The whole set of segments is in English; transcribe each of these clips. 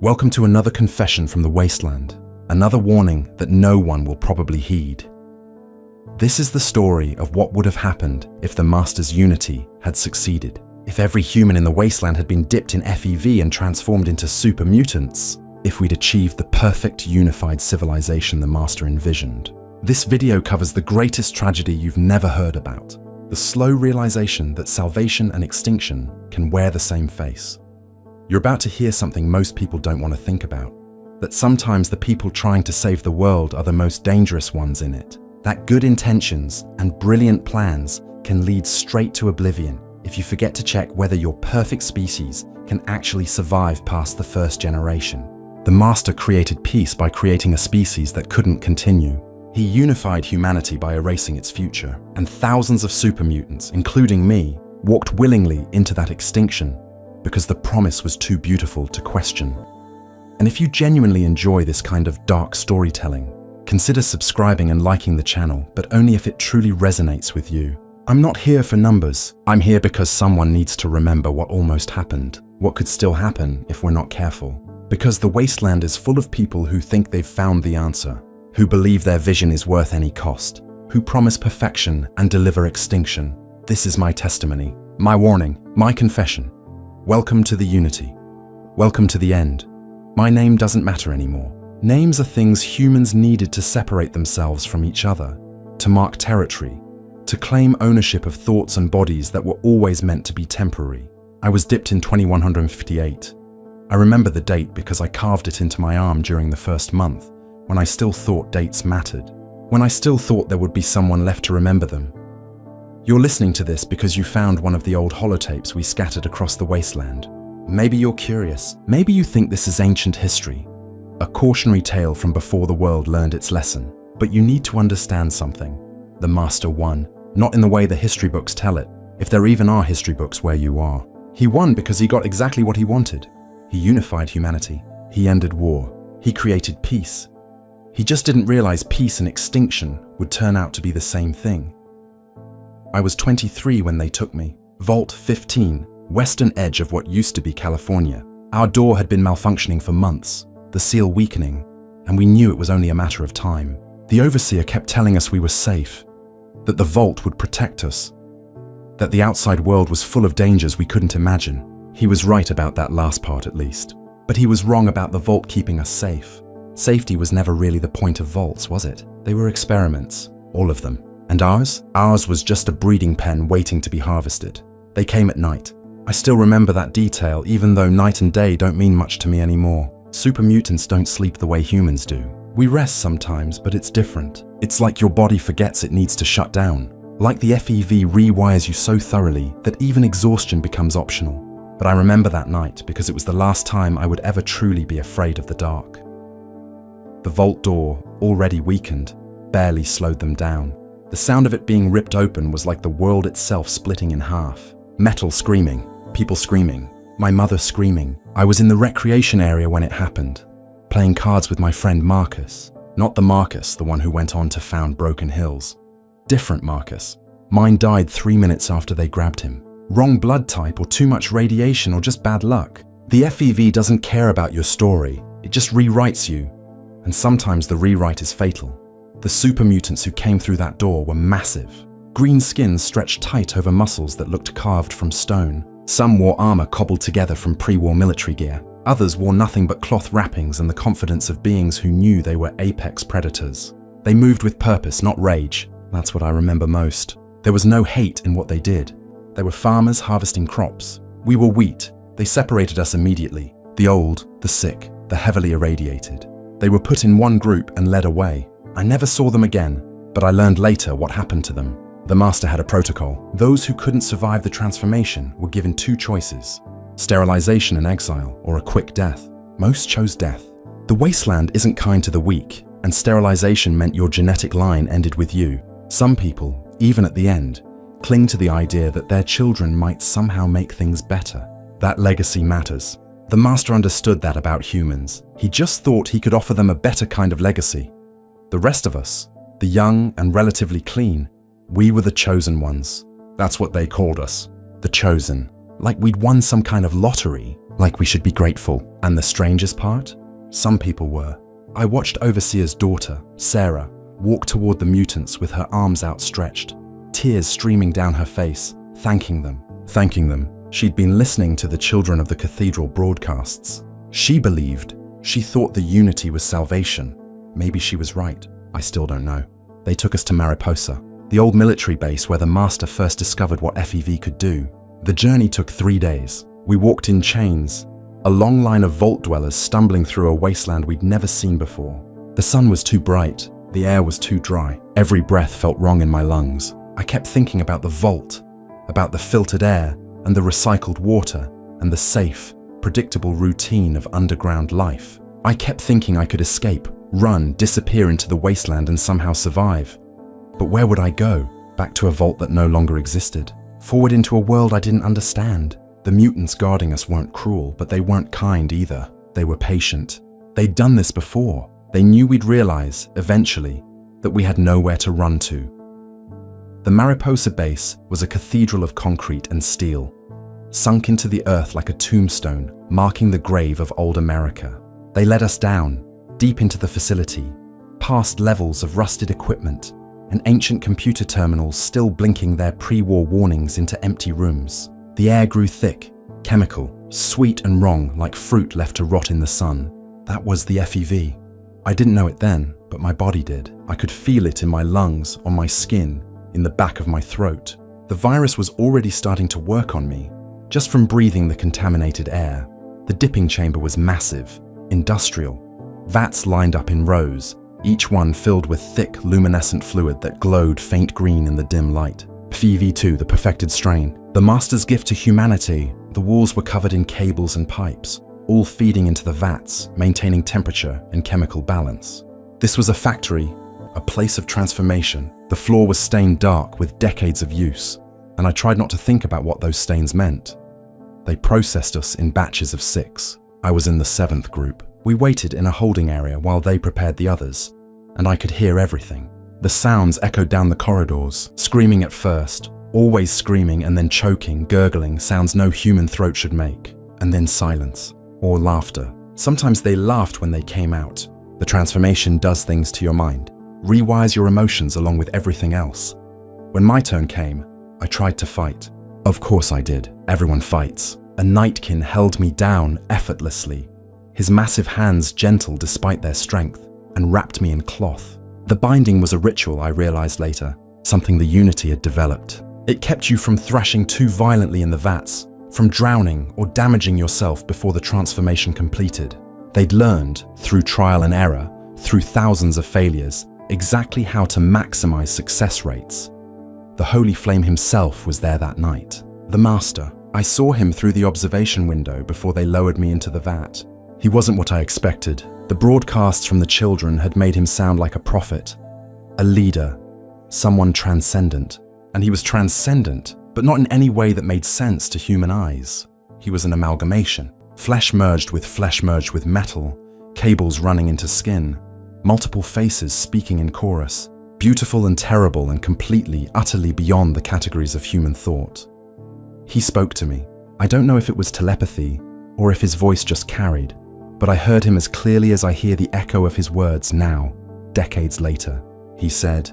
Welcome to another confession from the Wasteland, another warning that no one will probably heed. This is the story of what would have happened if the Master's unity had succeeded, if every human in the Wasteland had been dipped in FEV and transformed into super mutants, if we'd achieved the perfect unified civilization the Master envisioned. This video covers the greatest tragedy you've never heard about, the slow realization that salvation and extinction can wear the same face. You're about to hear something most people don't want to think about, that sometimes the people trying to save the world are the most dangerous ones in it, that good intentions and brilliant plans can lead straight to oblivion if you forget to check whether your perfect species can actually survive past the first generation. The Master created peace by creating a species that couldn't continue. He unified humanity by erasing its future, and thousands of super mutants, including me, walked willingly into that extinction because the promise was too beautiful to question. And if you genuinely enjoy this kind of dark storytelling, consider subscribing and liking the channel, but only if it truly resonates with you. I'm not here for numbers. I'm here because someone needs to remember what almost happened, what could still happen if we're not careful. Because the Wasteland is full of people who think they've found the answer, who believe their vision is worth any cost, who promise perfection and deliver extinction. This is my testimony, my warning, my confession. Welcome to the unity. Welcome to the end. My name doesn't matter anymore. Names are things humans needed to separate themselves from each other, to mark territory, to claim ownership of thoughts and bodies that were always meant to be temporary. I was dipped in 2158. I remember the date because I carved it into my arm during the first month, when I still thought dates mattered, when I still thought there would be someone left to remember them. You're listening to this because you found one of the old holotapes we scattered across the Wasteland. Maybe you're curious. Maybe you think this is ancient history, a cautionary tale from before the world learned its lesson. But you need to understand something. The Master won, not in the way the history books tell it, if there even are history books where you are. He won because he got exactly what he wanted. He unified humanity. He ended war. He created peace. He just didn't realize peace and extinction would turn out to be the same thing. I was 23 when they took me. Vault 15, western edge of what used to be California. Our door had been malfunctioning for months, the seal weakening, and we knew it was only a matter of time. The overseer kept telling us we were safe, that the vault would protect us, that the outside world was full of dangers we couldn't imagine. He was right about that last part at least, but he was wrong about the vault keeping us safe. Safety was never really the point of vaults, was it? They were experiments, all of them. And ours? Ours was just a breeding pen waiting to be harvested. They came at night. I still remember that detail, even though night and day don't mean much to me anymore. Super mutants don't sleep the way humans do. We rest sometimes, but it's different. It's like your body forgets it needs to shut down. Like the FEV rewires you so thoroughly that even exhaustion becomes optional. But I remember that night because it was the last time I would ever truly be afraid of the dark. The vault door, already weakened, barely slowed them down. The sound of it being ripped open was like the world itself splitting in half. Metal screaming, people screaming, my mother screaming. I was in the recreation area when it happened, playing cards with my friend Marcus. Not the Marcus, the one who went on to found Broken Hills. Different Marcus. Mine died 3 minutes after they grabbed him. Wrong blood type or too much radiation or just bad luck. The FEV doesn't care about your story, it just rewrites you. And sometimes the rewrite is fatal. The super mutants who came through that door were massive. Green skins stretched tight over muscles that looked carved from stone. Some wore armor cobbled together from pre-war military gear. Others wore nothing but cloth wrappings and the confidence of beings who knew they were apex predators. They moved with purpose, not rage. That's what I remember most. There was no hate in what they did. They were farmers harvesting crops. We were wheat. They separated us immediately. The old, the sick, the heavily irradiated. They were put in one group and led away. I never saw them again, but I learned later what happened to them. The Master had a protocol. Those who couldn't survive the transformation were given two choices: sterilization and exile, or a quick death. Most chose death. The Wasteland isn't kind to the weak, and sterilization meant your genetic line ended with you. Some people, even at the end, cling to the idea that their children might somehow make things better. That legacy matters. The Master understood that about humans. He just thought he could offer them a better kind of legacy. The rest of us, the young and relatively clean, we were the chosen ones. That's what they called us, the chosen. Like we'd won some kind of lottery. like we should be grateful. And the strangest part? Some people were. I watched Overseer's daughter, Sarah, walk toward the mutants with her arms outstretched, tears streaming down her face, thanking them. She'd been listening to the Children of the Cathedral broadcasts. She believed. She thought the unity was salvation. Maybe she was right. I still don't know. They took us to Mariposa, the old military base where the Master first discovered what FEV could do. The journey took 3 days. We walked in chains, a long line of vault dwellers stumbling through a wasteland we'd never seen before. The sun was too bright. The air was too dry. Every breath felt wrong in my lungs. I kept thinking about the vault, about the filtered air and the recycled water and the safe, predictable routine of underground life. I kept thinking I could escape, run, disappear into the wasteland and somehow survive. But where would I go? Back to a vault that no longer existed? Forward into a world I didn't understand? The mutants guarding us weren't cruel, but they weren't kind either. They were patient. They'd done this before. They knew we'd realize, eventually, that we had nowhere to run to. The Mariposa base was a cathedral of concrete and steel, sunk into the earth like a tombstone, marking the grave of old America. They led us down, deep into the facility, past levels of rusted equipment and ancient computer terminals still blinking their pre-war warnings into empty rooms. The air grew thick, chemical, sweet and wrong like fruit left to rot in the sun. That was the FEV. I didn't know it then, but my body did. I could feel it in my lungs, on my skin, in the back of my throat. The virus was already starting to work on me, just from breathing the contaminated air. The dipping chamber was massive, industrial. Vats lined up in rows, each one filled with thick, luminescent fluid that glowed faint green in the dim light. FEV2, the perfected strain. The Master's gift to humanity. The walls were covered in cables and pipes, all feeding into the vats, maintaining temperature and chemical balance. This was a factory, a place of transformation. The floor was stained dark with decades of use, and I tried not to think about what those stains meant. They processed us in batches of 6. I was in the 7th group. We waited in a holding area while they prepared the others, and I could hear everything. The sounds echoed down the corridors, screaming at first, always screaming and then choking, gurgling sounds no human throat should make, and then silence, or laughter. Sometimes they laughed when they came out. The transformation does things to your mind, rewires your emotions along with everything else. When my turn came, I tried to fight. Of course I did. Everyone fights. A nightkin held me down effortlessly, his massive hands gentle despite their strength, and wrapped me in cloth. The binding was a ritual, I realized later, something the Unity had developed. It kept you from thrashing too violently in the vats, from drowning or damaging yourself before the transformation completed. They'd learned, through trial and error, through thousands of failures, exactly how to maximize success rates. The Holy Flame himself was there that night. The Master. I saw him through the observation window before they lowered me into the vat. He wasn't what I expected. The broadcasts from the children had made him sound like a prophet, a leader, someone transcendent. And he was transcendent, but not in any way that made sense to human eyes. He was an amalgamation. Flesh merged with metal, cables running into skin, multiple faces speaking in chorus, beautiful and terrible and completely, utterly beyond the categories of human thought. He spoke to me. I don't know if it was telepathy or if his voice just carried, but I heard him as clearly as I hear the echo of his words now, decades later. He said,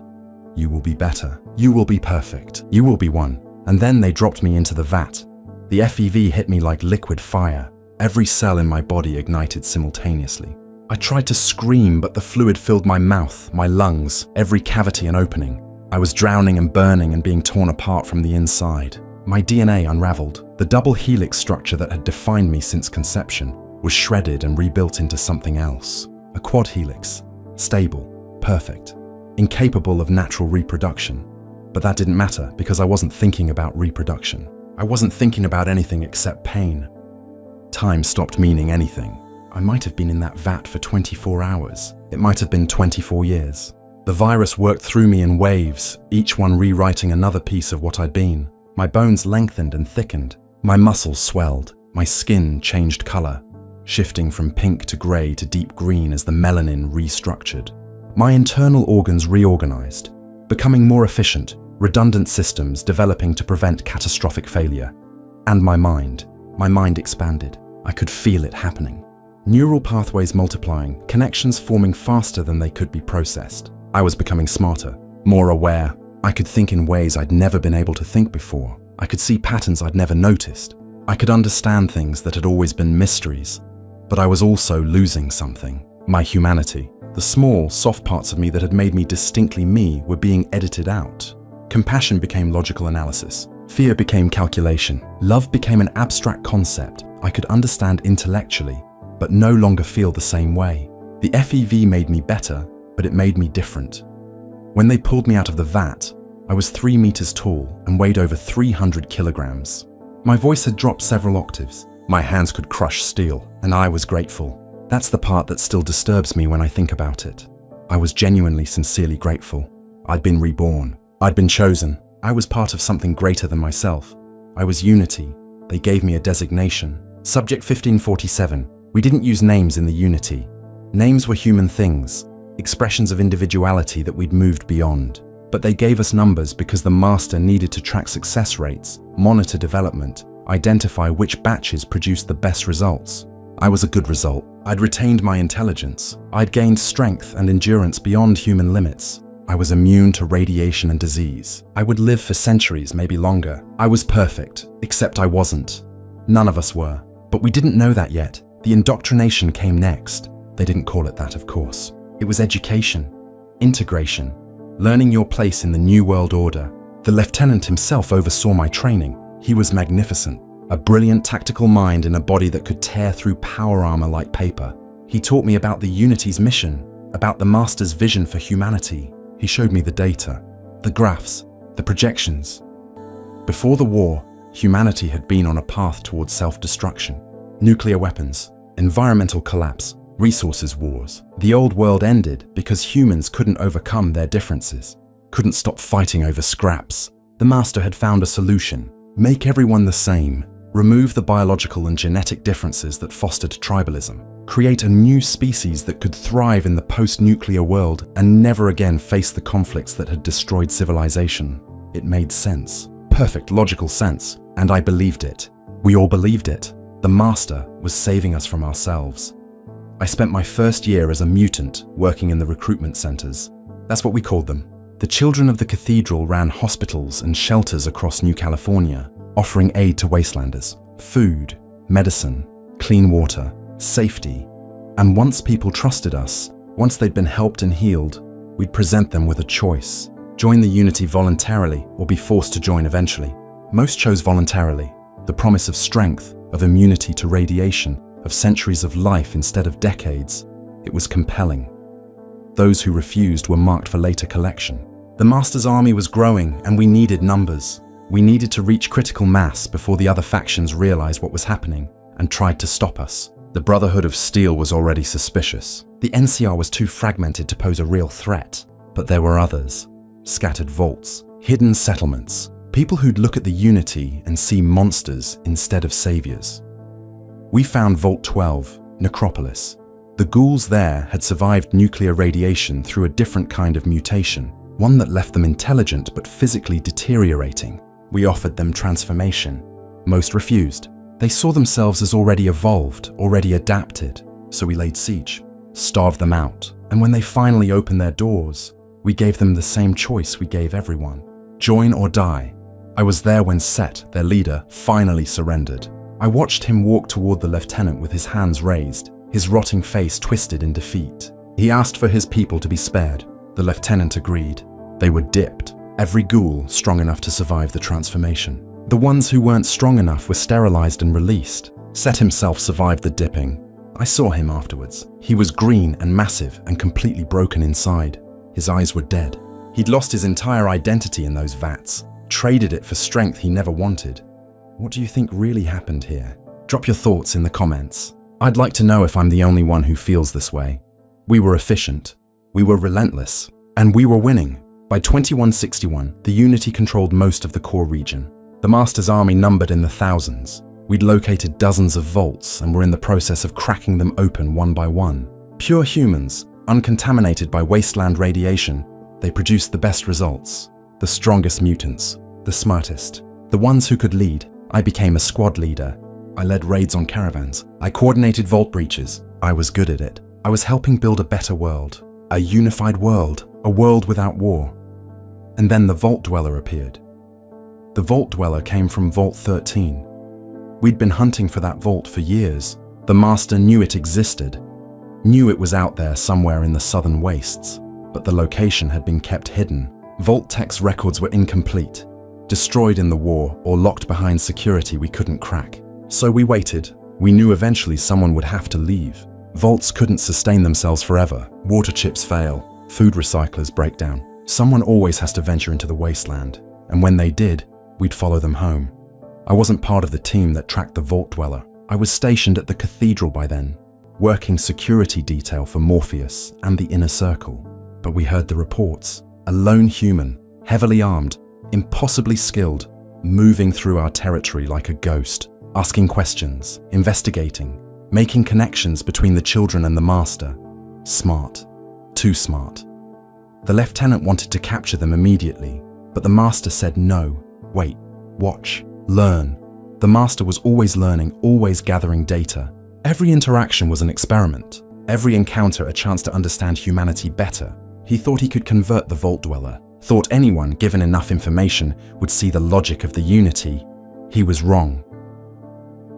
"You will be better. You will be perfect. You will be one." And then they dropped me into the vat. The FEV hit me like liquid fire. Every cell in my body ignited simultaneously. I tried to scream, but the fluid filled my mouth, my lungs, every cavity and opening. I was drowning and burning and being torn apart from the inside. My DNA unraveled. The double helix structure that had defined me since conception was shredded and rebuilt into something else. A quad helix. Stable, perfect, incapable of natural reproduction. But that didn't matter because I wasn't thinking about reproduction. I wasn't thinking about anything except pain. Time stopped meaning anything. I might have been in that vat for 24 hours. It might have been 24 years. The virus worked through me in waves, each one rewriting another piece of what I'd been. My bones lengthened and thickened. My muscles swelled. My skin changed color, shifting from pink to gray to deep green as the melanin restructured. My internal organs reorganized, becoming more efficient, redundant systems developing to prevent catastrophic failure. And my mind expanded. I could feel it happening. Neural pathways multiplying, connections forming faster than they could be processed. I was becoming smarter, more aware. I could think in ways I'd never been able to think before. I could see patterns I'd never noticed. I could understand things that had always been mysteries. But I was also losing something. My humanity. The small, soft parts of me that had made me distinctly me were being edited out. Compassion became logical analysis. Fear became calculation. Love became an abstract concept I could understand intellectually, but no longer feel the same way. The FEV made me better, but it made me different. When they pulled me out of the vat, I was 3 meters tall and weighed over 300 kilograms. My voice had dropped several octaves. My hands could crush steel, and I was grateful. That's the part that still disturbs me when I think about it. I was genuinely, sincerely grateful. I'd been reborn. I'd been chosen. I was part of something greater than myself. I was unity. They gave me a designation. Subject 1547. We didn't use names in the unity. Names were human things, expressions of individuality that we'd moved beyond. But they gave us numbers because the master needed to track success rates, monitor development, identify which batches produced the best results. I was a good result. I'd retained my intelligence. I'd gained strength and endurance beyond human limits. I was immune to radiation and disease. I would live for centuries, maybe longer. I was perfect, except I wasn't. None of us were. But we didn't know that yet. The indoctrination came next. They didn't call it that, of course. It was education, integration, learning your place in the new world order. The lieutenant himself oversaw my training. He was magnificent. A brilliant tactical mind in a body that could tear through power armor like paper. He taught me about the Unity's mission, about the Master's vision for humanity. He showed me the data, the graphs, the projections. Before the war, humanity had been on a path towards self-destruction. Nuclear weapons, environmental collapse, resources wars. The old world ended because humans couldn't overcome their differences, couldn't stop fighting over scraps. The Master had found a solution. Make everyone the same. Remove the biological and genetic differences that fostered tribalism. Create a new species that could thrive in the post-nuclear world and never again face the conflicts that had destroyed civilization. It made sense. Perfect logical sense. And I believed it. We all believed it. The Master was saving us from ourselves. I spent my first year as a mutant working in the recruitment centers. That's what we called them. The children of the cathedral ran hospitals and shelters across New California, offering aid to wastelanders, food, medicine, clean water, safety. And once people trusted us, once they'd been helped and healed, we'd present them with a choice. Join the Unity voluntarily or be forced to join eventually. Most chose voluntarily. The promise of strength, of immunity to radiation, of centuries of life instead of decades. It was compelling. Those who refused were marked for later collection. The Master's army was growing and we needed numbers. We needed to reach critical mass before the other factions realized what was happening and tried to stop us. The Brotherhood of Steel was already suspicious. The NCR was too fragmented to pose a real threat. But there were others. Scattered vaults, hidden settlements, people who'd look at the Unity and see monsters instead of saviors. We found Vault 12, Necropolis. The ghouls there had survived nuclear radiation through a different kind of mutation, one that left them intelligent but physically deteriorating. We offered them transformation. Most refused. They saw themselves as already evolved, already adapted, so we laid siege, starved them out. And when they finally opened their doors, we gave them the same choice we gave everyone. Join or die. I was there when Set, their leader, finally surrendered. I watched him walk toward the lieutenant with his hands raised, his rotting face twisted in defeat. He asked for his people to be spared. The lieutenant agreed. They were dipped, every ghoul strong enough to survive the transformation. The ones who weren't strong enough were sterilized and released. Set himself survived the dipping. I saw him afterwards. He was green and massive and completely broken inside. His eyes were dead. He'd lost his entire identity in those vats, traded it for strength he never wanted. What do you think really happened here? Drop your thoughts in the comments. I'd like to know if I'm the only one who feels this way. We were efficient, we were relentless, and we were winning. By 2161, the Unity controlled most of the core region. The Master's army numbered in the thousands. We'd located dozens of vaults and were in the process of cracking them open one by one. Pure humans, uncontaminated by Wasteland radiation, they produced the best results. The strongest mutants, the smartest, the ones who could lead. I became a squad leader. I led raids on caravans. I coordinated vault breaches. I was good at it. I was helping build a better world. A unified world. A world without war. And then the Vault Dweller appeared. The Vault Dweller came from Vault 13. We'd been hunting for that vault for years. The Master knew it existed. Knew it was out there somewhere in the southern wastes. But the location had been kept hidden. Vault Tech's records were incomplete. Destroyed in the war or locked behind security we couldn't crack. So we waited. We knew eventually someone would have to leave. Vaults couldn't sustain themselves forever. Water chips fail. Food recyclers break down. Someone always has to venture into the wasteland. And when they did, we'd follow them home. I wasn't part of the team that tracked the Vault Dweller. I was stationed at the cathedral by then, working security detail for Morpheus and the Inner Circle. But we heard the reports. A lone human, heavily armed, impossibly skilled, moving through our territory like a ghost, asking questions, investigating, making connections between the children and the Master. Smart. Too smart. The lieutenant wanted to capture them immediately, but the Master said no. Wait, watch, learn. The Master was always learning, always gathering data. Every interaction was an experiment. Every encounter a chance to understand humanity better. He thought he could convert the Vault Dweller. Thought anyone, given enough information, would see the logic of the unity. He was wrong.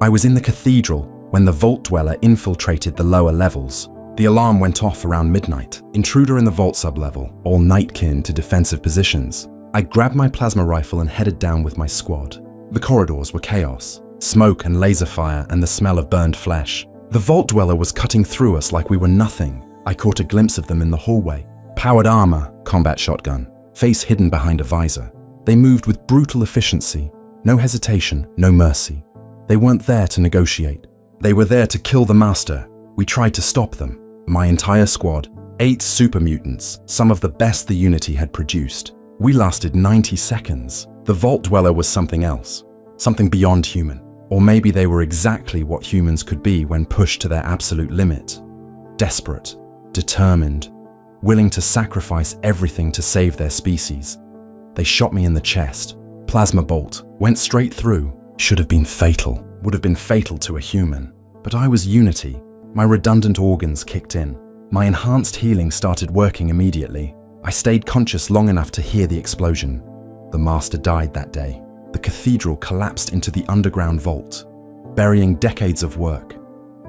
I was in the cathedral when the Vault Dweller infiltrated the lower levels. The alarm went off around midnight. Intruder in the vault sublevel, all nightkin to defensive positions. I grabbed my plasma rifle and headed down with my squad. The corridors were chaos. Smoke and laser fire and the smell of burned flesh. The Vault Dweller was cutting through us like we were nothing. I caught a glimpse of them in the hallway. Powered armor, combat shotgun, face hidden behind a visor. They moved with brutal efficiency. No hesitation, no mercy. They weren't there to negotiate. They were there to kill the Master. We tried to stop them. My entire squad, 8 super mutants, some of the best the Unity had produced. We lasted 90 seconds. The Vault Dweller was something else, something beyond human. Or maybe they were exactly what humans could be when pushed to their absolute limit. Desperate, determined, willing to sacrifice everything to save their species. They shot me in the chest. Plasma bolt, went straight through. Should have been fatal, would have been fatal to a human. But I was Unity. My redundant organs kicked in. My enhanced healing started working immediately. I stayed conscious long enough to hear the explosion. The Master died that day. The cathedral collapsed into the underground vault, burying decades of work,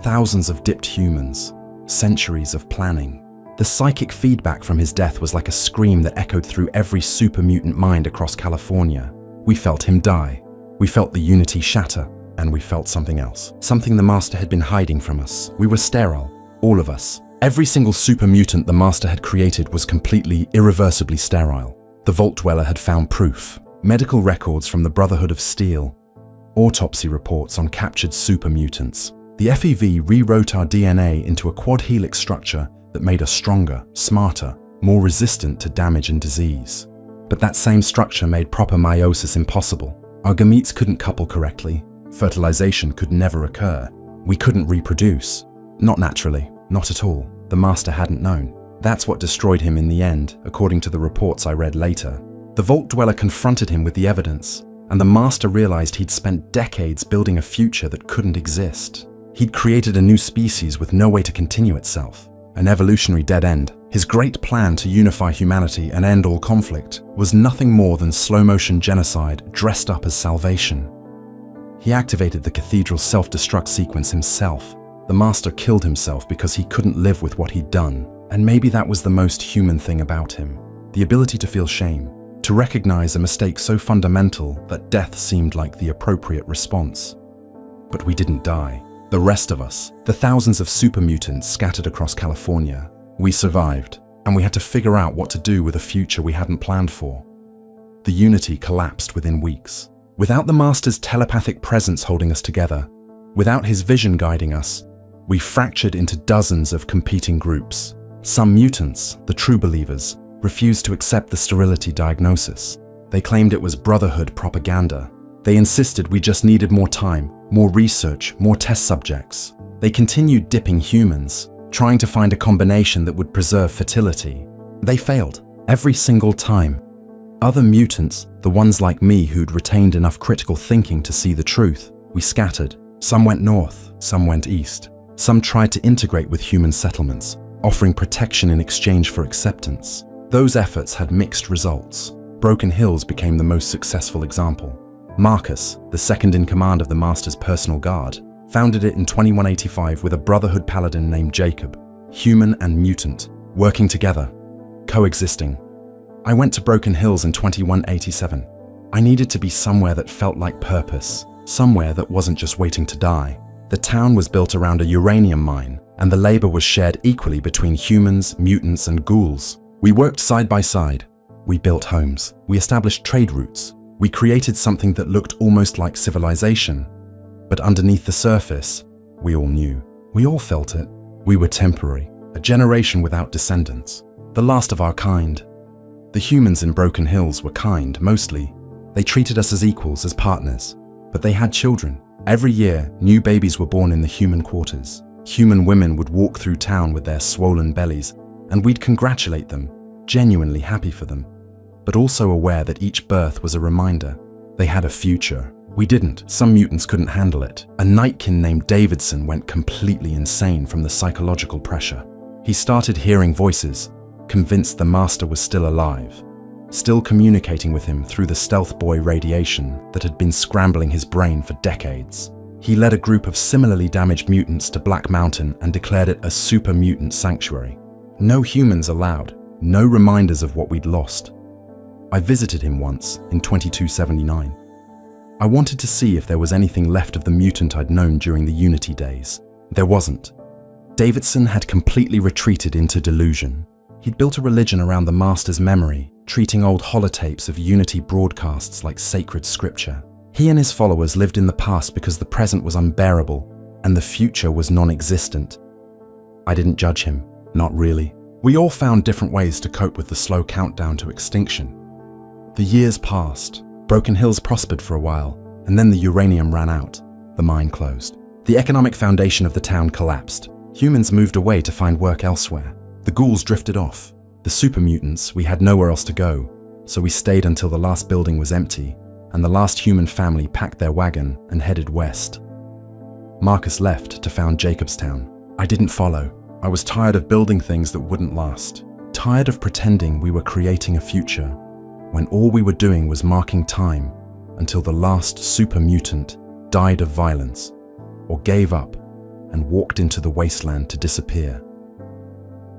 thousands of dipped humans, centuries of planning. The psychic feedback from his death was like a scream that echoed through every super mutant mind across California. We felt him die. We felt the Unity shatter. And we felt something else. Something the Master had been hiding from us. We were sterile, all of us. Every single super mutant the Master had created was completely, irreversibly sterile. The Vault Dweller had found proof. Medical records from the Brotherhood of Steel. Autopsy reports on captured super mutants. The FEV rewrote our DNA into a quad helix structure that made us stronger, smarter, more resistant to damage and disease. But that same structure made proper meiosis impossible. Our gametes couldn't couple correctly. Fertilization could never occur. We couldn't reproduce. Not naturally, not at all. The Master hadn't known. That's what destroyed him in the end, according to the reports I read later. The Vault Dweller confronted him with the evidence, and the Master realized he'd spent decades building a future that couldn't exist. He'd created a new species with no way to continue itself, an evolutionary dead end. His great plan to unify humanity and end all conflict was nothing more than slow-motion genocide dressed up as salvation. He activated the cathedral's self-destruct sequence himself. The Master killed himself because he couldn't live with what he'd done. And maybe that was the most human thing about him. The ability to feel shame, to recognize a mistake so fundamental that death seemed like the appropriate response. But we didn't die. The rest of us, the thousands of super mutants scattered across California, we survived, and we had to figure out what to do with a future we hadn't planned for. The Unity collapsed within weeks. Without the Master's telepathic presence holding us together, without his vision guiding us, we fractured into dozens of competing groups. Some mutants, the true believers, refused to accept the sterility diagnosis. They claimed it was Brotherhood propaganda. They insisted we just needed more time, more research, more test subjects. They continued dipping humans, trying to find a combination that would preserve fertility. They failed, every single time. Other mutants, the ones like me who'd retained enough critical thinking to see the truth, we scattered. Some went north, some went east. Some tried to integrate with human settlements, offering protection in exchange for acceptance. Those efforts had mixed results. Broken Hills became the most successful example. Marcus, the second in command of the Master's personal guard, founded it in 2185 with a Brotherhood paladin named Jacob, human and mutant, working together, coexisting. I went to Broken Hills in 2187. I needed to be somewhere that felt like purpose, somewhere that wasn't just waiting to die. The town was built around a uranium mine, and the labor was shared equally between humans, mutants, and ghouls. We worked side by side. We built homes. We established trade routes. We created something that looked almost like civilization. But underneath the surface, we all knew. We all felt it. We were temporary, a generation without descendants, the last of our kind. The humans in Broken Hills were kind, mostly. They treated us as equals, as partners. But they had children. Every year, new babies were born in the human quarters. Human women would walk through town with their swollen bellies, and we'd congratulate them, genuinely happy for them, but also aware that each birth was a reminder. They had a future. We didn't. Some mutants couldn't handle it. A nightkin named Davidson went completely insane from the psychological pressure. He started hearing voices, convinced the Master was still alive, still communicating with him through the stealth boy radiation that had been scrambling his brain for decades. He led a group of similarly damaged mutants to Black Mountain and declared it a super mutant sanctuary. No humans allowed, no reminders of what we'd lost. I visited him once in 2279. I wanted to see if there was anything left of the mutant I'd known during the Unity days. There wasn't. Davidson had completely retreated into delusion. He'd built a religion around the Master's memory, treating old holotapes of Unity broadcasts like sacred scripture. He and his followers lived in the past because the present was unbearable and the future was non-existent. I didn't judge him, not really. We all found different ways to cope with the slow countdown to extinction. The years passed. Broken Hills prospered for a while, and then the uranium ran out. The mine closed. The economic foundation of the town collapsed. Humans moved away to find work elsewhere. The ghouls drifted off. The super mutants, we had nowhere else to go, so we stayed until the last building was empty, and the last human family packed their wagon and headed west. Marcus left to found Jacobstown. I didn't follow. I was tired of building things that wouldn't last, tired of pretending we were creating a future, when all we were doing was marking time until the last super mutant died of violence, or gave up and walked into the wasteland to disappear.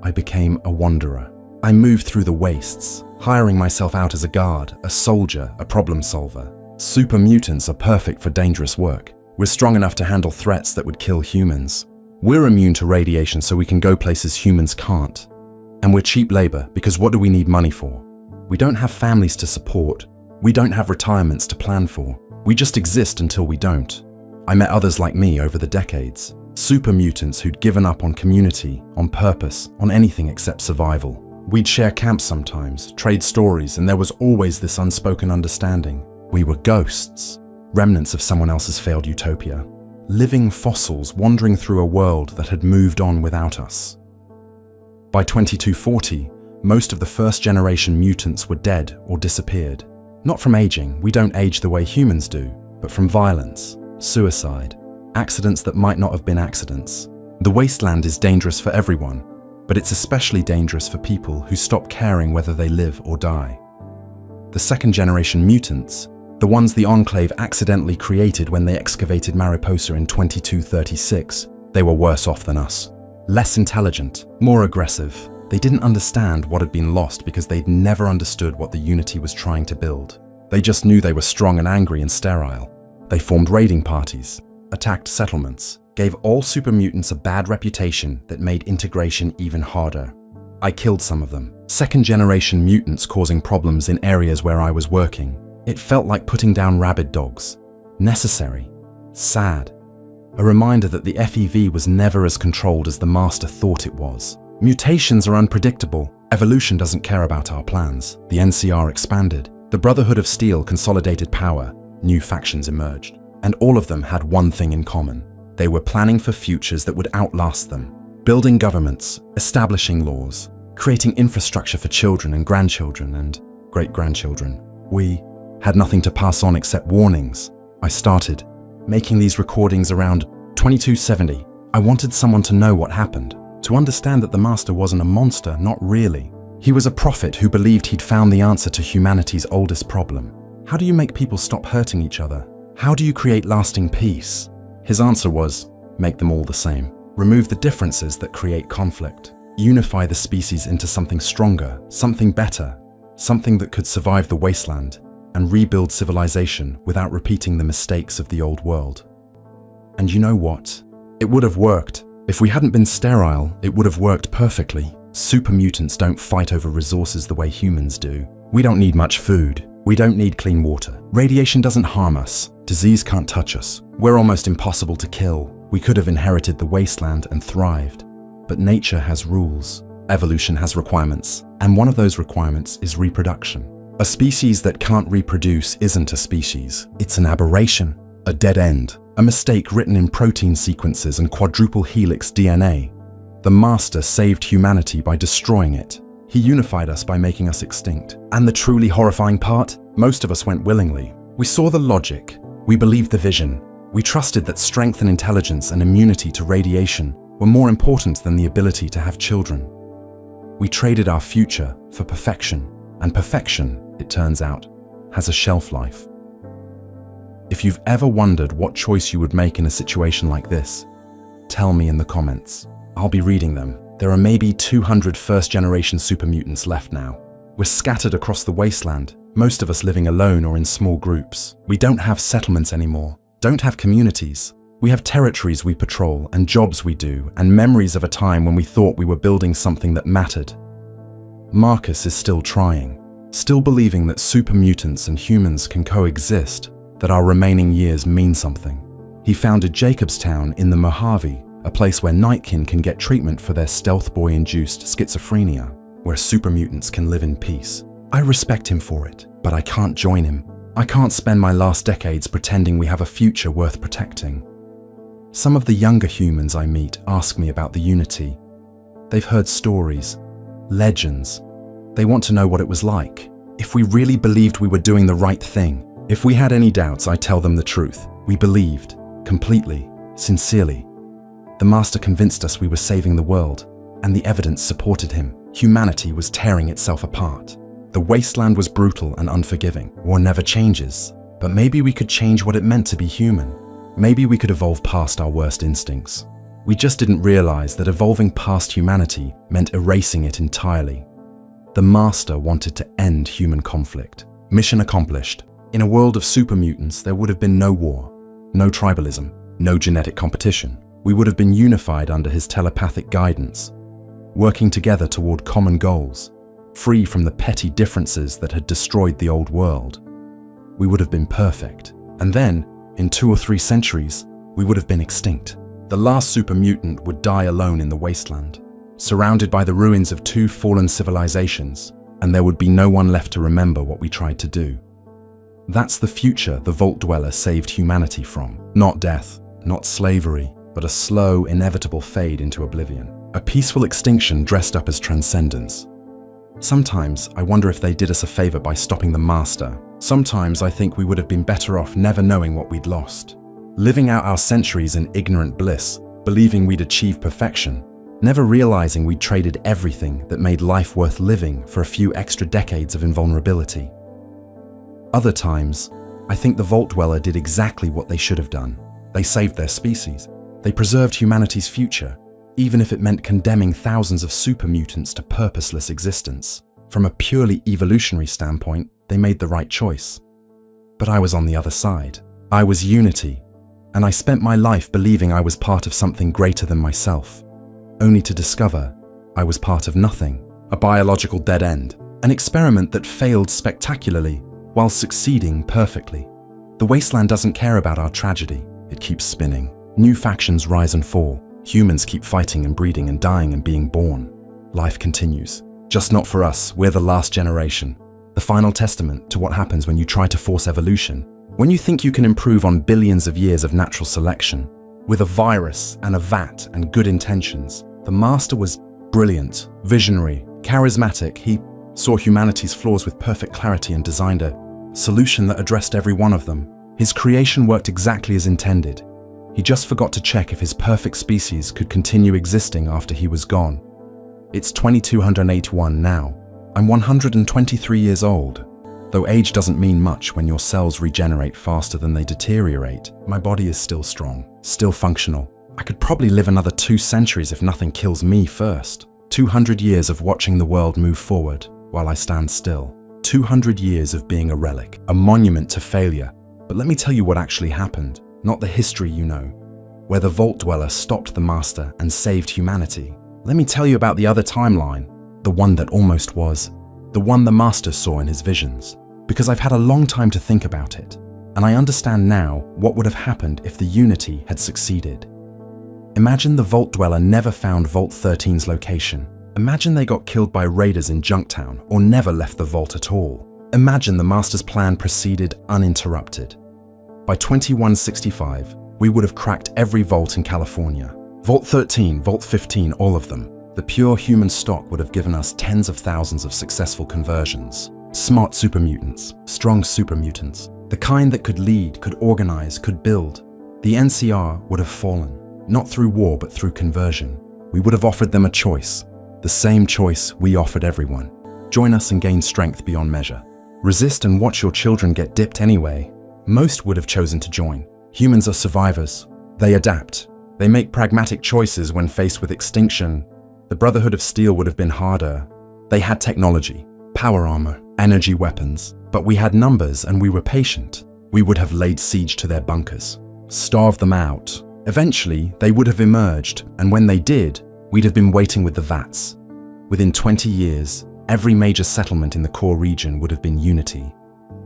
I became a wanderer. I moved through the wastes, hiring myself out as a guard, a soldier, a problem solver. Super mutants are perfect for dangerous work. We're strong enough to handle threats that would kill humans. We're immune to radiation so we can go places humans can't. And we're cheap labor because what do we need money for? We don't have families to support. We don't have retirements to plan for. We just exist until we don't. I met others like me over the decades. Super mutants who'd given up on community, on purpose, on anything except survival. We'd share camps sometimes, trade stories, and there was always this unspoken understanding. We were ghosts, remnants of someone else's failed utopia. Living fossils wandering through a world that had moved on without us. By 2240, most of the first-generation mutants were dead or disappeared. Not from aging, we don't age the way humans do, but from violence, suicide, accidents that might not have been accidents. The wasteland is dangerous for everyone, but it's especially dangerous for people who stop caring whether they live or die. The second-generation mutants, the ones the Enclave accidentally created when they excavated Mariposa in 2236, they were worse off than us. Less intelligent, more aggressive. They didn't understand what had been lost because they'd never understood what the Unity was trying to build. They just knew they were strong and angry and sterile. They formed raiding parties, attacked settlements, gave all super mutants a bad reputation that made integration even harder. I killed some of them. Second-generation mutants causing problems in areas where I was working. It felt like putting down rabid dogs. Necessary. Sad. A reminder that the FEV was never as controlled as the Master thought it was. Mutations are unpredictable. Evolution doesn't care about our plans. The NCR expanded. The Brotherhood of Steel consolidated power. New factions emerged. And all of them had one thing in common. They were planning for futures that would outlast them. Building governments, establishing laws, creating infrastructure for children and grandchildren and great-grandchildren. We had nothing to pass on except warnings. I started making these recordings around 2270. I wanted someone to know what happened, to understand that the Master wasn't a monster, not really. He was a prophet who believed he'd found the answer to humanity's oldest problem. How do you make people stop hurting each other? How do you create lasting peace? His answer was, make them all the same. Remove the differences that create conflict. Unify the species into something stronger, something better, something that could survive the wasteland and rebuild civilization without repeating the mistakes of the old world. And you know what? It would have worked. If we hadn't been sterile, it would have worked perfectly. Super mutants don't fight over resources the way humans do. We don't need much food. We don't need clean water. Radiation doesn't harm us. Disease can't touch us. We're almost impossible to kill. We could have inherited the wasteland and thrived. But nature has rules. Evolution has requirements. And one of those requirements is reproduction. A species that can't reproduce isn't a species. It's an aberration, a dead end, a mistake written in protein sequences and quadruple helix DNA. The Master saved humanity by destroying it. He unified us by making us extinct. And the truly horrifying part? Most of us went willingly. We saw the logic. We believed the vision. We trusted that strength and intelligence and immunity to radiation were more important than the ability to have children. We traded our future for perfection, and perfection, it turns out, has a shelf life. If you've ever wondered what choice you would make in a situation like this, tell me in the comments. I'll be reading them. There are maybe 200 first-generation super mutants left now. We're scattered across the wasteland, most of us living alone or in small groups. We don't have settlements anymore, don't have communities. We have territories we patrol and jobs we do and memories of a time when we thought we were building something that mattered. Marcus is still trying, still believing that super mutants and humans can coexist, that our remaining years mean something. He founded Jacobstown in the Mojave, a place where Nightkin can get treatment for their stealth boy-induced schizophrenia, where super mutants can live in peace. I respect him for it, but I can't join him. I can't spend my last decades pretending we have a future worth protecting. Some of the younger humans I meet ask me about the Unity. They've heard stories, legends. They want to know what it was like. If we really believed we were doing the right thing. If we had any doubts, I tell them the truth. We believed, completely, sincerely. The Master convinced us we were saving the world, and the evidence supported him. Humanity was tearing itself apart. The wasteland was brutal and unforgiving. War never changes, but maybe we could change what it meant to be human. Maybe we could evolve past our worst instincts. We just didn't realize that evolving past humanity meant erasing it entirely. The Master wanted to end human conflict. Mission accomplished. In a world of super mutants, there would have been no war, no tribalism, no genetic competition. We would have been unified under his telepathic guidance, working together toward common goals, free from the petty differences that had destroyed the old world. We would have been perfect. And then, in 2 or 3 centuries, we would have been extinct. The last super mutant would die alone in the wasteland, surrounded by the ruins of 2 fallen civilizations, and there would be no one left to remember what we tried to do. That's the future the Vault Dweller saved humanity from. Not death, not slavery, but a slow, inevitable fade into oblivion. A peaceful extinction dressed up as transcendence. Sometimes I wonder if they did us a favor by stopping the Master. Sometimes I think we would have been better off never knowing what we'd lost. Living out our centuries in ignorant bliss, believing we'd achieve perfection, never realizing we'd traded everything that made life worth living for a few extra decades of invulnerability. Other times, I think the Vault Dweller did exactly what they should have done. They saved their species. They preserved humanity's future, even if it meant condemning thousands of super mutants to purposeless existence. From a purely evolutionary standpoint, they made the right choice. But I was on the other side. I was Unity, and I spent my life believing I was part of something greater than myself, only to discover I was part of nothing, a biological dead end, an experiment that failed spectacularly while succeeding perfectly. The wasteland doesn't care about our tragedy. It keeps spinning. New factions rise and fall. Humans keep fighting and breeding and dying and being born. Life continues. Just not for us. We're the last generation. The final testament to what happens when you try to force evolution. When you think you can improve on billions of years of natural selection, with a virus and a vat and good intentions, the Master was brilliant, visionary, charismatic. He saw humanity's flaws with perfect clarity and designed a solution that addressed every one of them. His creation worked exactly as intended. He just forgot to check if his perfect species could continue existing after he was gone. It's 2281 now. I'm 123 years old. Though age doesn't mean much when your cells regenerate faster than they deteriorate, my body is still strong, still functional. I could probably live another 2 centuries if nothing kills me first. 200 years of watching the world move forward while I stand still. 200 years of being a relic, a monument to failure. But let me tell you what actually happened, not the history you know, where the Vault Dweller stopped the Master and saved humanity. Let me tell you about the other timeline, the one that almost was, the one the Master saw in his visions. Because I've had a long time to think about it, and I understand now what would have happened if the Unity had succeeded. Imagine the Vault Dweller never found Vault 13's location. Imagine they got killed by raiders in Junktown or never left the vault at all. Imagine the Master's plan proceeded uninterrupted. By 2165, we would have cracked every vault in California. Vault 13, Vault 15, all of them. The pure human stock would have given us tens of thousands of successful conversions. Smart super mutants, strong super mutants, the kind that could lead, could organize, could build. The NCR would have fallen, not through war but through conversion. We would have offered them a choice, the same choice we offered everyone. Join us and gain strength beyond measure. Resist and watch your children get dipped anyway. Most would have chosen to join. Humans are survivors. They adapt. They make pragmatic choices when faced with extinction. The Brotherhood of Steel would have been harder. They had technology, power armor, energy weapons, but we had numbers and we were patient. We would have laid siege to their bunkers, starved them out. Eventually, they would have emerged, and when they did, we'd have been waiting with the VATS. Within 20 years, every major settlement in the core region would have been Unity.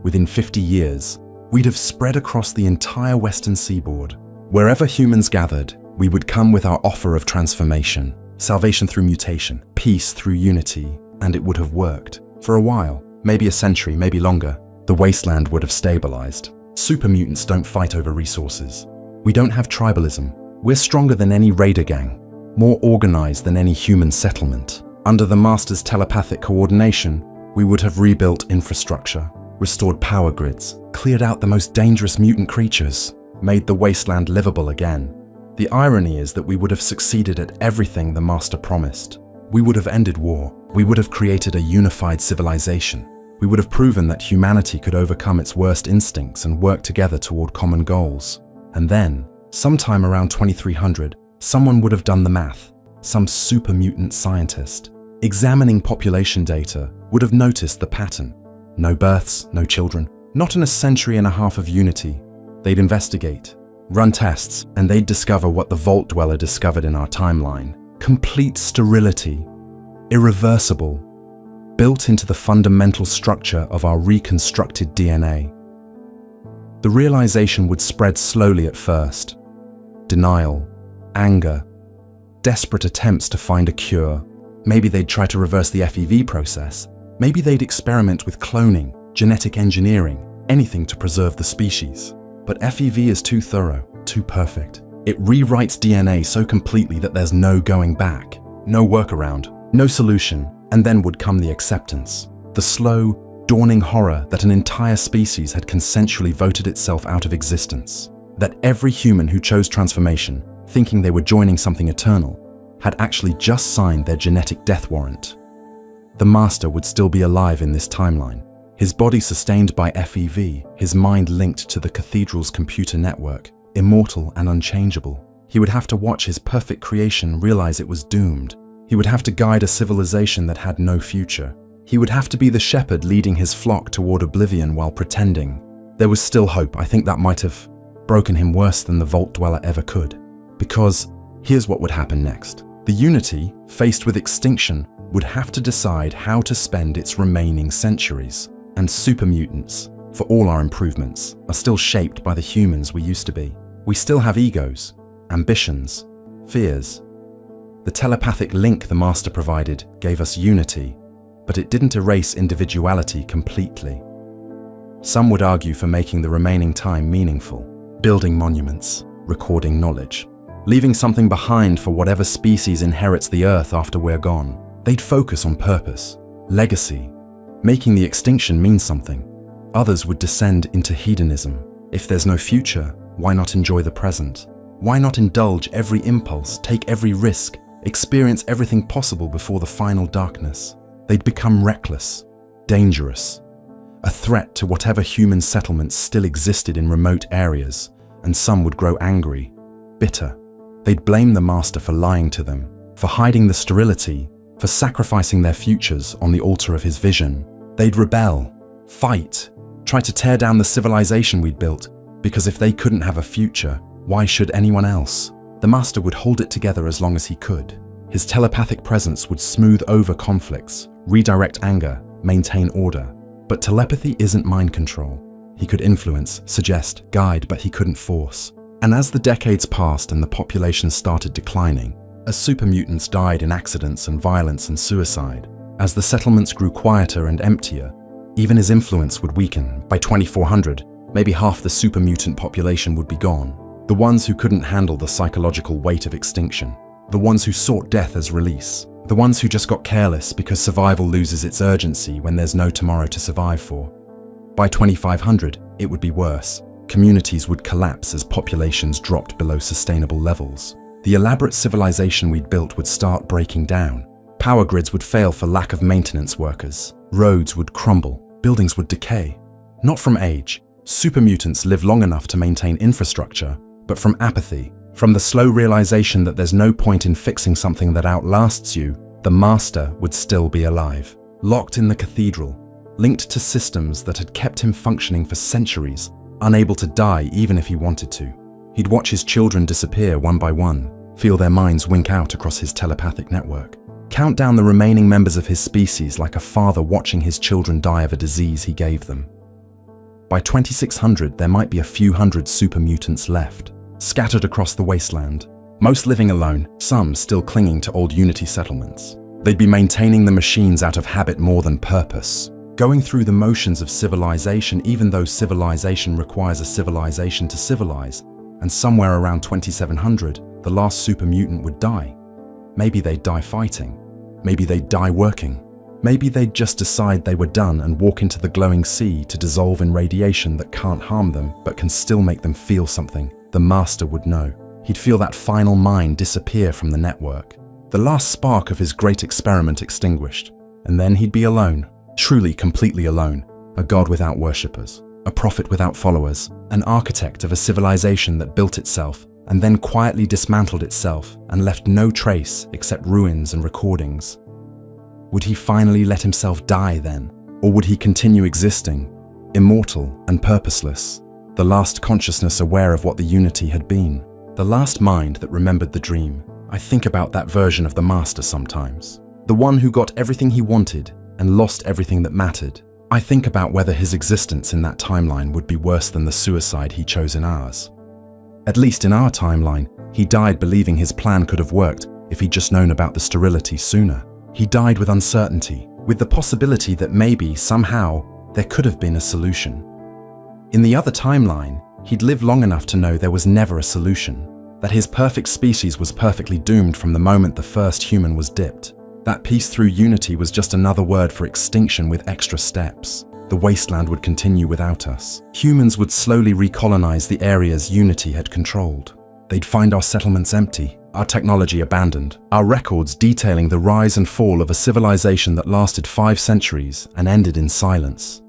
Within 50 years, we'd have spread across the entire western seaboard. Wherever humans gathered, we would come with our offer of transformation, salvation through mutation, peace through unity, and it would have worked. For a while, maybe a century, maybe longer, the Wasteland would have stabilized. Super mutants don't fight over resources. We don't have tribalism. We're stronger than any raider gang, more organized than any human settlement. Under the Master's telepathic coordination, we would have rebuilt infrastructure, restored power grids, cleared out the most dangerous mutant creatures, made the Wasteland livable again. The irony is that we would have succeeded at everything the Master promised. We would have ended war. We would have created a unified civilization. We would have proven that humanity could overcome its worst instincts and work together toward common goals. And then, sometime around 2300, someone would have done the math. Some super mutant scientist, examining population data, would have noticed the pattern. No births, no children. Not in a century and a half of Unity. They'd investigate, run tests, and they'd discover what the Vault Dweller discovered in our timeline. Complete sterility, irreversible, built into the fundamental structure of our reconstructed DNA. The realization would spread slowly at first. Denial, anger, desperate attempts to find a cure. Maybe they'd try to reverse the FEV process. Maybe they'd experiment with cloning, genetic engineering, anything to preserve the species. But FEV is too thorough, too perfect. It rewrites DNA so completely that there's no going back, no workaround, no solution, and then would come the acceptance. The slow, dawning horror that an entire species had consensually voted itself out of existence. That every human who chose transformation, thinking they were joining something eternal, had actually just signed their genetic death warrant. The Master would still be alive in this timeline. His body sustained by FEV, his mind linked to the cathedral's computer network, immortal and unchangeable. He would have to watch his perfect creation realize it was doomed. He would have to guide a civilization that had no future. He would have to be the shepherd leading his flock toward oblivion while pretending. There was still hope. I think that might have broken him worse than the Vault Dweller ever could. Because here's what would happen next. The Unity, faced with extinction, would have to decide how to spend its remaining centuries. And super mutants, for all our improvements, are still shaped by the humans we used to be. We still have egos, ambitions, fears. The telepathic link the Master provided gave us unity, but it didn't erase individuality completely. Some would argue for making the remaining time meaningful, building monuments, recording knowledge, leaving something behind for whatever species inherits the Earth after we're gone. They'd focus on purpose, legacy, making the extinction mean something. Others would descend into hedonism, If there's no future, why not enjoy the present? Why not indulge every impulse, take every risk, experience everything possible before the final darkness? They'd become reckless, dangerous, a threat to whatever human settlements still existed in remote areas, and some would grow angry, bitter. They'd blame the master for lying to them, for hiding the sterility, for sacrificing their futures on the altar of his vision. They'd rebel, fight, try to tear down the civilization we'd built, because if they couldn't have a future, why should anyone else? The master would hold it together as long as he could. His telepathic presence would smooth over conflicts, redirect anger, maintain order. But telepathy isn't mind control. He could influence, suggest, guide, but he couldn't force. And as the decades passed and the population started declining, as super mutants died in accidents and violence and suicide, as the settlements grew quieter and emptier, even his influence would weaken. By 2400, maybe half the super mutant population would be gone. The ones who couldn't handle the psychological weight of extinction. The ones who sought death as release. The ones who just got careless because survival loses its urgency when there's no tomorrow to survive for. By 2500, it would be worse. Communities would collapse as populations dropped below sustainable levels. The elaborate civilization we'd built would start breaking down. Power grids would fail for lack of maintenance workers. Roads would crumble. Buildings would decay. Not from age. Super mutants live long enough to maintain infrastructure, but from apathy. From the slow realization that there's no point in fixing something that outlasts you, the master would still be alive. Locked in the cathedral, linked to systems that had kept him functioning for centuries, unable to die even if he wanted to. He'd watch his children disappear one by one, feel their minds wink out across his telepathic network, count down the remaining members of his species like a father watching his children die of a disease he gave them. By 2600, there might be a few hundred super mutants left, scattered across the wasteland, most living alone, some still clinging to old Unity settlements. They'd be maintaining the machines out of habit more than purpose, going through the motions of civilization even though civilization requires a civilization to civilize, and somewhere around 2700, the last super mutant would die. Maybe they'd die fighting. Maybe they'd die working. Maybe they'd just decide they were done and walk into the glowing sea to dissolve in radiation that can't harm them but can still make them feel something. The master would know. He'd feel that final mind disappear from the network. The last spark of his great experiment extinguished. And then he'd be alone, truly completely alone, a god without worshippers, a prophet without followers, an architect of a civilization that built itself and then quietly dismantled itself and left no trace except ruins and recordings. Would he finally let himself die then? Or would he continue existing, immortal and purposeless? The last consciousness aware of what the Unity had been. The last mind that remembered the dream. I think about that version of the master sometimes. The one who got everything he wanted and lost everything that mattered. I think about whether his existence in that timeline would be worse than the suicide he chose in ours. At least in our timeline, he died believing his plan could have worked if he'd just known about the sterility sooner. He died with uncertainty, with the possibility that maybe, somehow, there could have been a solution. In the other timeline, he'd lived long enough to know there was never a solution, that his perfect species was perfectly doomed from the moment the first human was dipped. That peace through unity was just another word for extinction with extra steps. The wasteland would continue without us. Humans would slowly recolonize the areas Unity had controlled. They'd find our settlements empty, our technology abandoned, our records detailing the rise and fall of a civilization that lasted 5 centuries and ended in silence.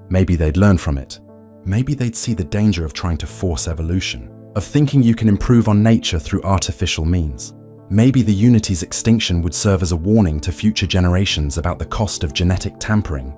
Maybe they'd learn from it. Maybe they'd see the danger of trying to force evolution, of thinking you can improve on nature through artificial means. Maybe the Unity's extinction would serve as a warning to future generations about the cost of genetic tampering.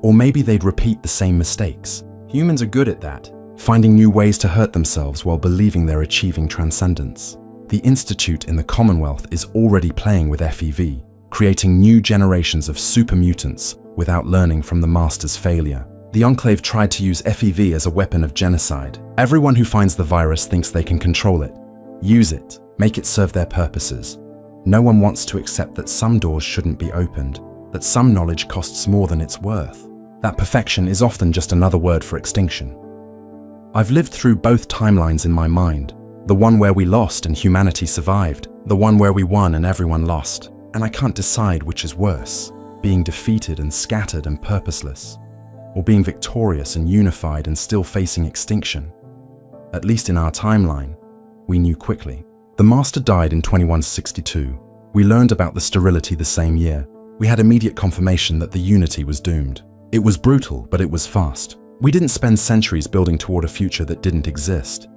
Or maybe they'd repeat the same mistakes. Humans are good at that, finding new ways to hurt themselves while believing they're achieving transcendence. The Institute in the Commonwealth is already playing with FEV, creating new generations of super mutants without learning from the Master's failure. The Enclave tried to use FEV as a weapon of genocide. Everyone who finds the virus thinks they can control it, use it, make it serve their purposes. No one wants to accept that some doors shouldn't be opened, that some knowledge costs more than it's worth. That perfection is often just another word for extinction. I've lived through both timelines in my mind, the one where we lost and humanity survived, the one where we won and everyone lost, and I can't decide which is worse, being defeated and scattered and purposeless, or being victorious and unified and still facing extinction. At least in our timeline, we knew quickly. The Master died in 2162. We learned about the sterility the same year. We had immediate confirmation that the unity was doomed. It was brutal, but it was fast. We didn't spend centuries building toward a future that didn't exist.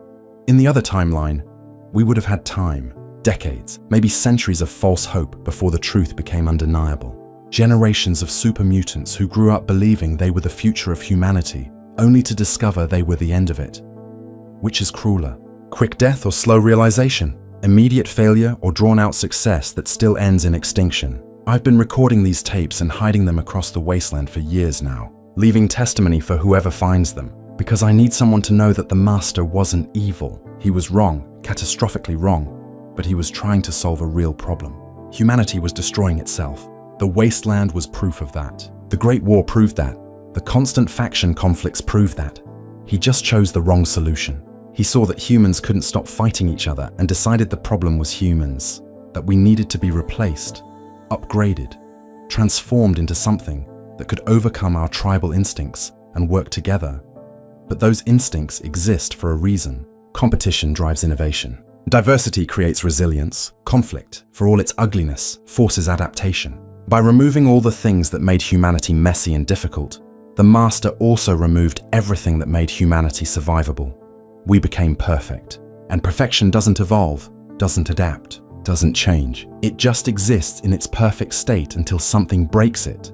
In the other timeline, we would have had time, decades, maybe centuries of false hope before the truth became undeniable. Generations of super mutants who grew up believing they were the future of humanity, only to discover they were the end of it. Which is crueler? Quick death or slow realization? Immediate failure or drawn-out success that still ends in extinction? I've been recording these tapes and hiding them across the Wasteland for years now, leaving testimony for whoever finds them, because I need someone to know that the Master wasn't evil. He was wrong, catastrophically wrong, but he was trying to solve a real problem. Humanity was destroying itself. The Wasteland was proof of that. The Great War proved that. The constant faction conflicts proved that. He just chose the wrong solution. He saw that humans couldn't stop fighting each other and decided the problem was humans, that we needed to be replaced, upgraded, transformed into something that could overcome our tribal instincts and work together. But those instincts exist for a reason. Competition drives innovation. Diversity creates resilience. Conflict, for all its ugliness, forces adaptation. By removing all the things that made humanity messy and difficult, the Master also removed everything that made humanity survivable. We became perfect. And perfection doesn't evolve, doesn't adapt, doesn't change. It just exists in its perfect state until something breaks it.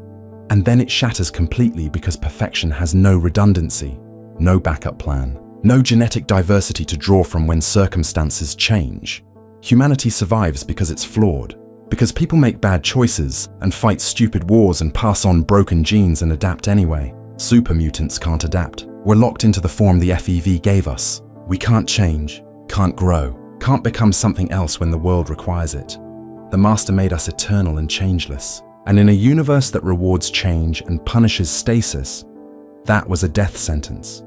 And then it shatters completely because perfection has no redundancy, no backup plan, no genetic diversity to draw from when circumstances change. Humanity survives because it's flawed, because people make bad choices and fight stupid wars and pass on broken genes and adapt anyway. Super mutants can't adapt. We're locked into the form the FEV gave us. We can't change, can't grow, can't become something else when the world requires it. The Master made us eternal and changeless. And in a universe that rewards change and punishes stasis, that was a death sentence.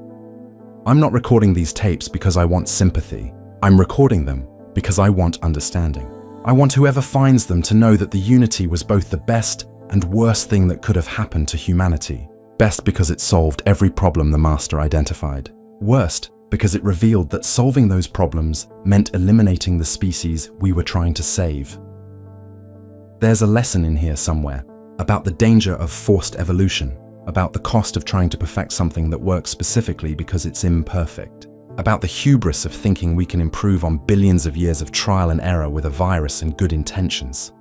I'm not recording these tapes because I want sympathy. I'm recording them because I want understanding. I want whoever finds them to know that the unity was both the best and worst thing that could have happened to humanity. Best because it solved every problem the Master identified. Worst because it revealed that solving those problems meant eliminating the species we were trying to save. There's a lesson in here somewhere about the danger of forced evolution, about the cost of trying to perfect something that works specifically because it's imperfect, about the hubris of thinking we can improve on billions of years of trial and error with a virus and good intentions.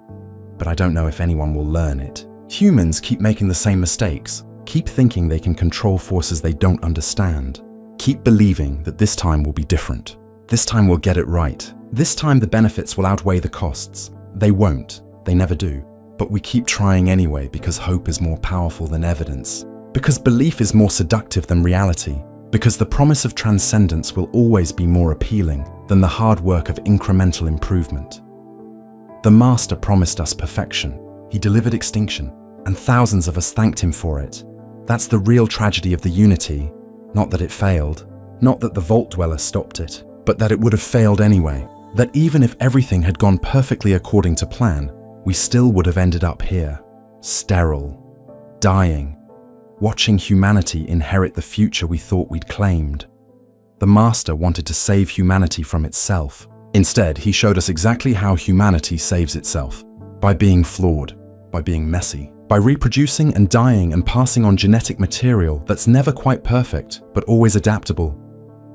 But I don't know if anyone will learn it. Humans keep making the same mistakes, keep thinking they can control forces they don't understand, keep believing that this time will be different. This time we'll get it right. This time the benefits will outweigh the costs. They won't. They never do. But we keep trying anyway because hope is more powerful than evidence. Because belief is more seductive than reality. Because the promise of transcendence will always be more appealing than the hard work of incremental improvement. The Master promised us perfection. He delivered extinction, and thousands of us thanked him for it. That's the real tragedy of the unity. Not that it failed. Not that the Vault Dweller stopped it. But that it would have failed anyway. That even if everything had gone perfectly according to plan, we still would have ended up here, sterile, dying, watching humanity inherit the future we thought we'd claimed. The Master wanted to save humanity from itself. Instead, he showed us exactly how humanity saves itself. By being flawed, by being messy, by reproducing and dying and passing on genetic material that's never quite perfect, but always adaptable.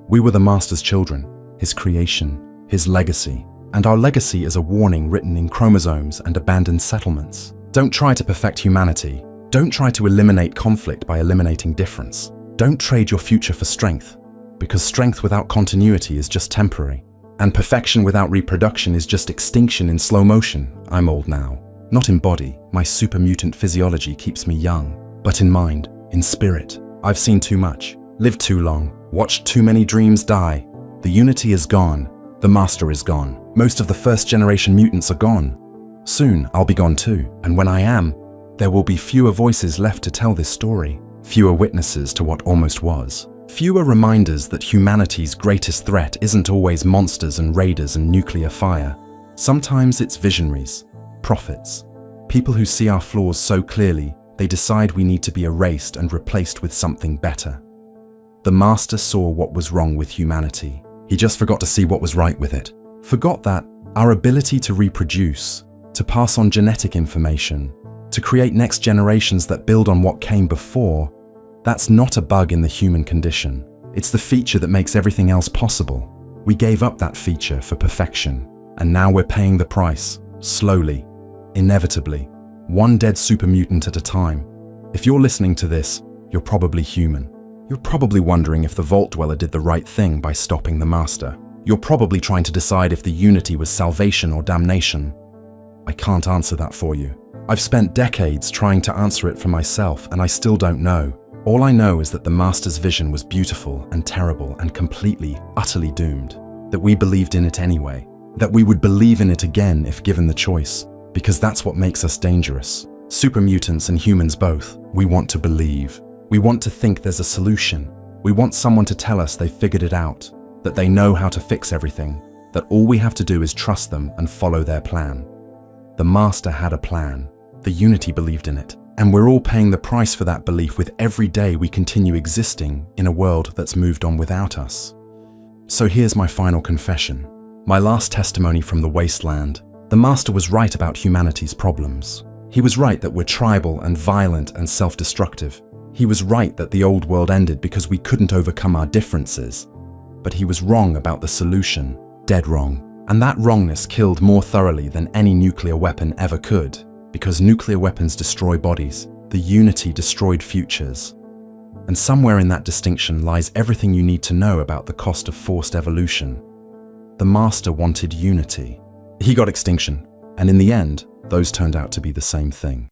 We were the Master's children, his creation, his legacy. And our legacy is a warning written in chromosomes and abandoned settlements. Don't try to perfect humanity. Don't try to eliminate conflict by eliminating difference. Don't trade your future for strength, because strength without continuity is just temporary. And perfection without reproduction is just extinction in slow motion. I'm old now. Not in body, my super mutant physiology keeps me young, but in mind, in spirit. I've seen too much, lived too long, watched too many dreams die. The unity is gone. The Master is gone. Most of the first-generation mutants are gone. Soon, I'll be gone too, and when I am, there will be fewer voices left to tell this story, fewer witnesses to what almost was, fewer reminders that humanity's greatest threat isn't always monsters and raiders and nuclear fire. Sometimes it's visionaries, prophets, people who see our flaws so clearly They decide we need to be erased and replaced with something better. The Master saw what was wrong with humanity. He just forgot to see what was right with it. Forgot that our ability to reproduce, to pass on genetic information, to create next generations that build on what came before, that's not a bug in the human condition. It's the feature that makes everything else possible. We gave up that feature for perfection, and now we're paying the price, slowly, inevitably, one dead super mutant at a time. If you're listening to this, you're probably human. You're probably wondering if the Vault Dweller did the right thing by stopping the Master. You're probably trying to decide if the Unity was salvation or damnation. I can't answer that for you. I've spent decades trying to answer it for myself, and I still don't know. All I know is that the Master's vision was beautiful and terrible and completely, utterly doomed. That we believed in it anyway. That we would believe in it again if given the choice. Because that's what makes us dangerous. Super mutants and humans both. We want to believe. We want to think there's a solution. We want someone to tell us they've figured it out. That they know how to fix everything. That all we have to do is trust them and follow their plan. The Master had a plan. The Unity believed in it. And we're all paying the price for that belief with every day we continue existing in a world that's moved on without us. So here's my final confession. My last testimony from the Wasteland. The Master was right about humanity's problems. He was right that we're tribal and violent and self-destructive. He was right that the old world ended because we couldn't overcome our differences. But he was wrong about the solution. Dead wrong. And that wrongness killed more thoroughly than any nuclear weapon ever could. Because nuclear weapons destroy bodies, the Unity destroyed futures. And somewhere in that distinction lies everything you need to know about the cost of forced evolution. The Master wanted unity. He got extinction, and in the end, those turned out to be the same thing.